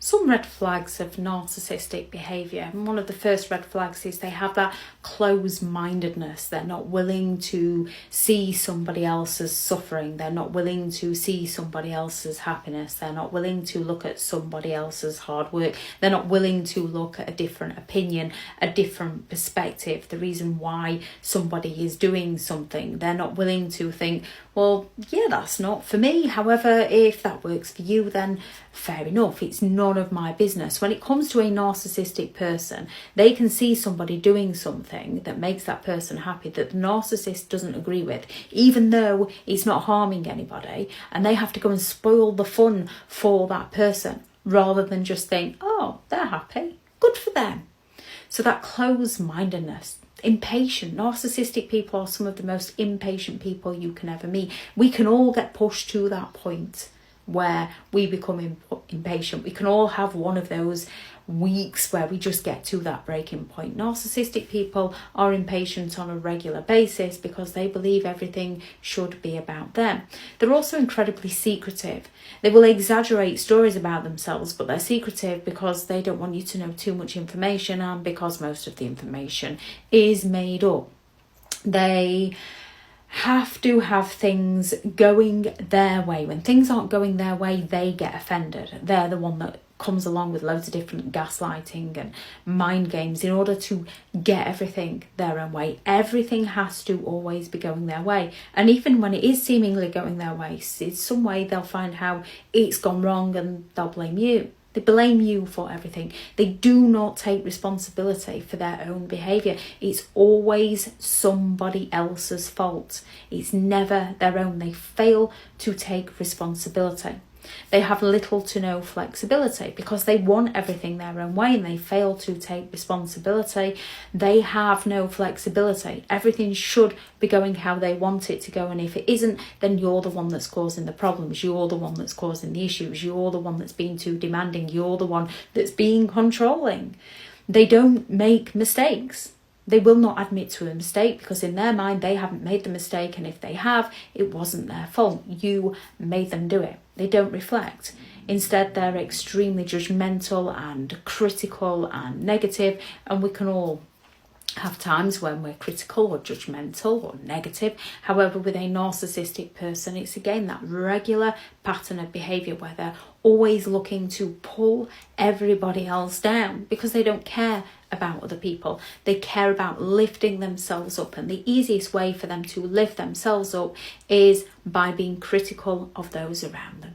some red flags of narcissistic behaviour. And one of the first red flags is they have that closed-mindedness. They're not willing to see somebody else's suffering. They're not willing to see somebody else's happiness. They're not willing to look at somebody else's hard work. They're not willing to look at a different opinion, a different perspective, the reason why somebody is doing something. They're not willing to think, well, yeah, that's not for me. However, if that works for you, then fair enough. It's none of my business. When it comes to a narcissistic person, they can see somebody doing something that makes that person happy that the narcissist doesn't agree with, even though it's not harming anybody, and they have to go and spoil the fun for that person rather than just think, oh, they're happy, good for them. So that closed-mindedness, impatient. Narcissistic people are some of the most impatient people you can ever meet. We can all get pushed to that point where we become impatient. We can all have one of those weeks where we just get to that breaking point. Narcissistic people are impatient on a regular basis because they believe everything should be about them. They're also incredibly secretive. They will exaggerate stories about themselves, but they're secretive because they don't want you to know too much information, and because most of the information is made up. They have to have things going their way. When things aren't going their way, they get offended. They're the one that comes along with loads of different gaslighting and mind games in order to get everything their own way. Everything has to always be going their way. And even when it is seemingly going their way, in some way they'll find how it's gone wrong and they'll blame you. They blame you for everything. They do not take responsibility for their own behaviour. It's always somebody else's fault. It's never their own. They fail to take responsibility. They have little to no flexibility because they want everything their own way and they fail to take responsibility. They have no flexibility. Everything should be going how they want it to go, and if it isn't, then you're the one that's causing the problems. You're the one that's causing the issues. You're the one that's being too demanding. You're the one that's being controlling. They don't make mistakes. They will not admit to a mistake because in their mind they haven't made the mistake, and if they have, it wasn't their fault. You made them do it. They don't reflect. Instead, they're extremely judgmental and critical and negative, and we can all have times when we're critical or judgmental or negative. However, with a narcissistic person, it's again that regular pattern of behaviour where they're always looking to pull everybody else down because they don't care about other people. They care about lifting themselves up, and the easiest way for them to lift themselves up is by being critical of those around them.